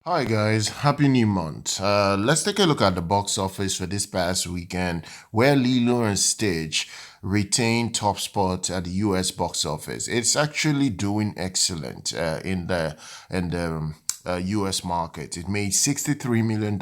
Hi guys, happy new month. Let's take a look at the box office for this past weekend, where Lilo and Stitch retained top spot at the US box office. It's actually doing excellent in the US market. It made $63 million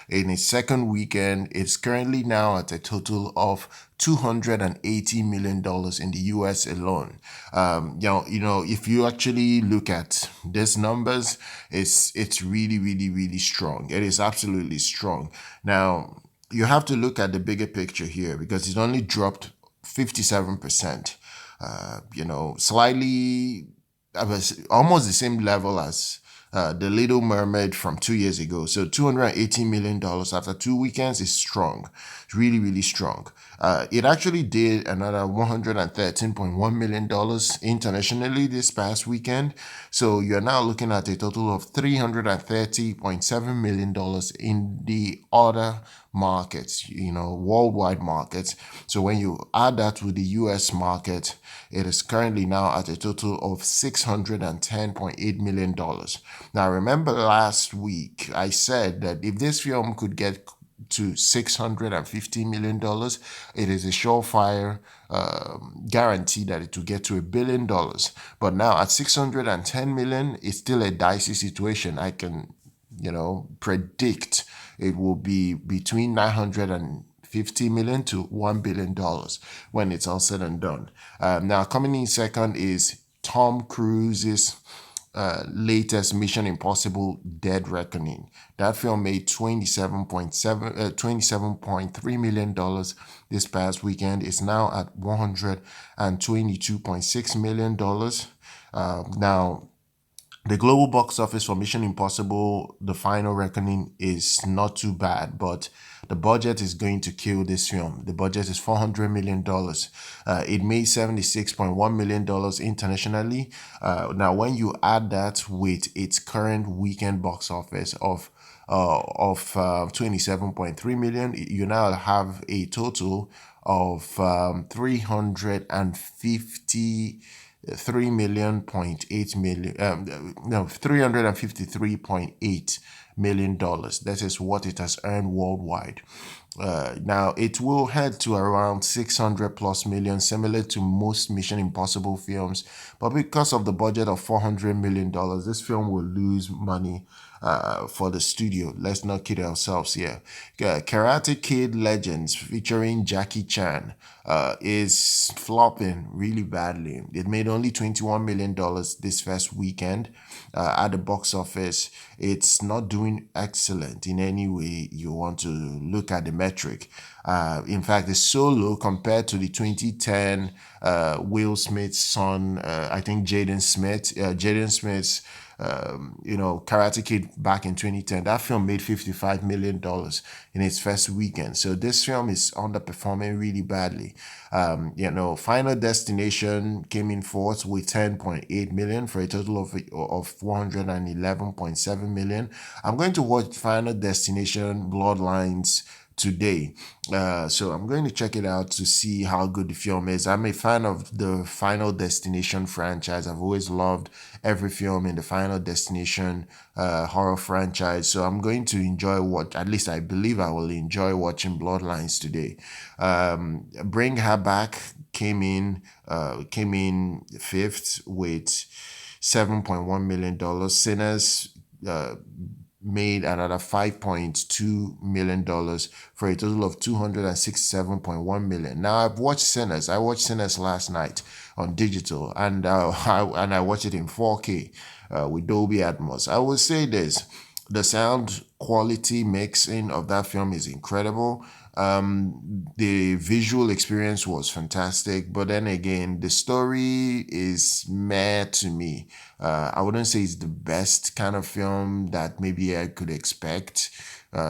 in its second weekend. It's currently now at a total of $280 million in the US alone. If you actually look at these numbers, it's really, really, really strong. It is absolutely strong. Now, you have to look at the bigger picture here because it only dropped 57%. Slightly, almost the same level as the Little Mermaid from 2 years ago. So $280 million after 2 weekends is strong. It's really, really strong. It actually did another $113.1 million internationally this past weekend. So you're now looking at a total of $330.7 million in the other markets, worldwide markets. So when you add that with the US market, it is currently now at a total of $610.8 million. Now, remember last week, I said that if this film could get to $650 million, it is a surefire guarantee that it will get to $1 billion. But now at 610 million, it's still a dicey situation. I can, predict it will be between 950 million to $1 billion when it's all said and done. Now, coming in second is Tom Cruise's latest Mission Impossible Dead Reckoning. That film made $27.3 million this past weekend. It's now at $122.6 million. Now, the global box office for Mission Impossible, The Final Reckoning, is not too bad, but the budget is going to kill this film. The budget is $400 million. It made $76.1 million internationally. Now, when you add that with its current weekend box office of 27.3 million, you now have a total of 350 $353.8 million. That is what it has earned worldwide. Now it will head to around 600 plus million, similar to most Mission Impossible films. But because of the budget of $400 million, this film will lose money for the studio. Let's not kid ourselves here. Karate Kid Legends featuring Jackie Chan is flopping really badly. It made only $21 million this first weekend at the box office. It's not doing excellent in any way you want to look at the metric. In fact, it's so low compared to the 2010 Will Smith's son, I think Jaden Smith's Karate Kid back in 2010. That film made $55 million in its first weekend. So this film is underperforming really badly. Final Destination came in fourth with 10.8 million for a total of 111.7 million. I'm going to watch Final Destination Bloodlines today. So I'm going to check it out to see how good the film is. I'm a fan of the Final Destination franchise. I've always loved every film in the Final Destination horror franchise. So I'm going to enjoy at least I believe I will enjoy watching Bloodlines today. Bring Her Back came in fifth with $7.1 million. Sinners made another $5.2 million for a total of $267.1 million. Now I've watched Sinners. I watched Sinners last night on digital, and I watched it in 4K with Dolby Atmos. I will say this: the sound quality mixing of that film is incredible. The visual experience was fantastic, but then again, the story is meh to me. I wouldn't say it's the best kind of film that maybe I could expect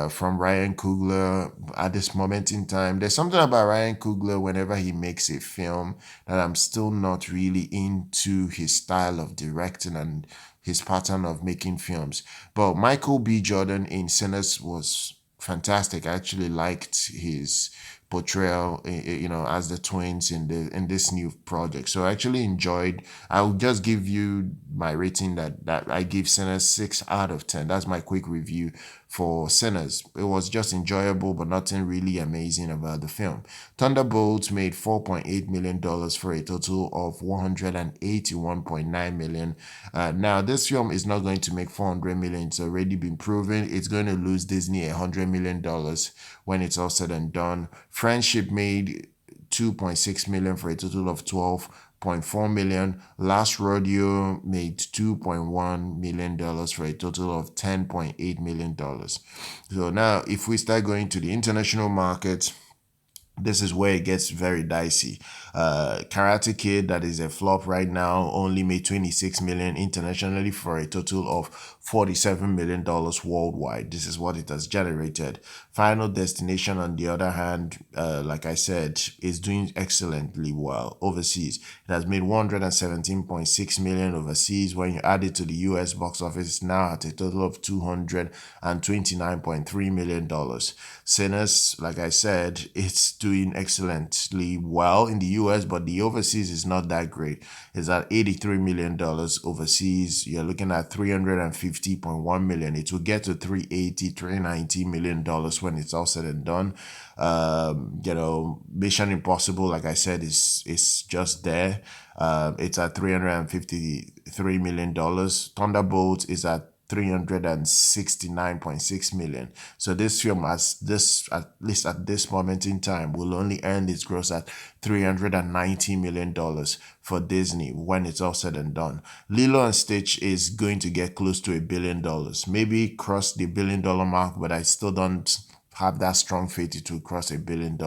from Ryan Coogler at this moment in time. There's something about Ryan Coogler whenever he makes a film that I'm still not really into his style of directing and his pattern of making films. But Michael B. Jordan in Sinners was fantastic. I actually liked his portrayal, as the twins in this new project. So I actually enjoyed. I'll just give you my rating that I give Sinners 6 out of 10. That's my quick review for Sinners. It was just enjoyable, but nothing really amazing about the film. Thunderbolts made $4.8 million for a total of 181.9 million. Now this film is not going to make 400 million. It's already been proven. It's going to lose Disney $100 million when it's all said and done. Friendship made 2.6 million for a total of 12.4 million. Last Rodeo made $2.1 million for a total of $10.8 million. So now, if we start going to the international market, this is where it gets very dicey. Karate Kid, that is a flop right now, only made 26 million internationally for a total of $47 million worldwide. This is what it has generated. Final Destination, on the other hand, like I said, is doing excellently well overseas. It has made 117.6 million overseas. When you add it to the US box office, it's now at a total of $229.3 million. Sinners, like I said, it's doing excellently well in the US, but the overseas is not that great. It's at $83 million overseas. You're looking at $350.1 million. It will get to $390 million when it's all said and done. Mission Impossible, like I said, is just there. It's at $353 million. Thunderbolts is at 369.6 million. So this film, at least at this moment in time, will only earn its gross at $390 million for Disney when it's all said and done. Lilo and Stitch is going to get close to $1 billion, maybe cross the $1 billion mark, but I still don't have that strong faith it will cross $1 billion.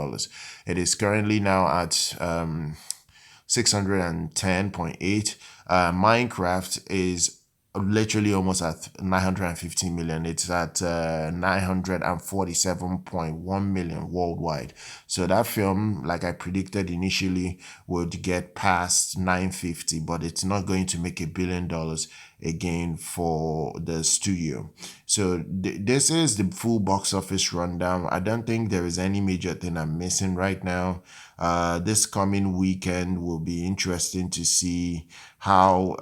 It is currently now at 610.8. Minecraft is literally almost at 915 million. It's at 947.1 million worldwide. So that film, like I predicted initially, would get past 950, but it's not going to make $1 billion again for the studio. So this is the full box office rundown. I don't think there is any major thing I'm missing right now. This coming weekend will be interesting to see how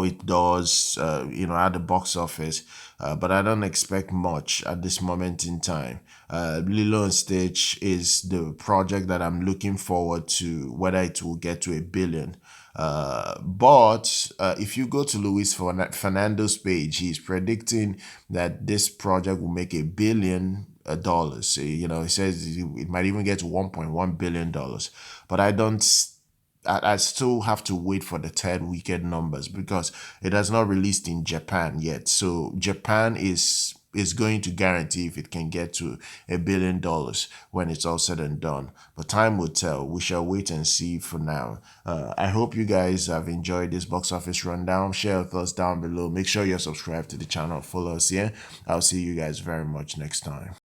it does, at the box office. But I don't expect much at this moment in time. Lilo and Stitch is the project that I'm looking forward to, whether it will get to $1 billion. But if you go to Luis Fernando's page, he's predicting that this project will make $1 billion. He says it might even get to $1.1 billion. But I still have to wait for the third weekend numbers because it has not released in Japan yet. So Japan is going to guarantee if it can get to $1 billion when it's all said and done. But time will tell. We shall wait and see for now. I hope you guys have enjoyed this box office rundown. Share your thoughts down below. Make sure you're subscribed to the channel. Follow us here. I'll see you guys very much next time.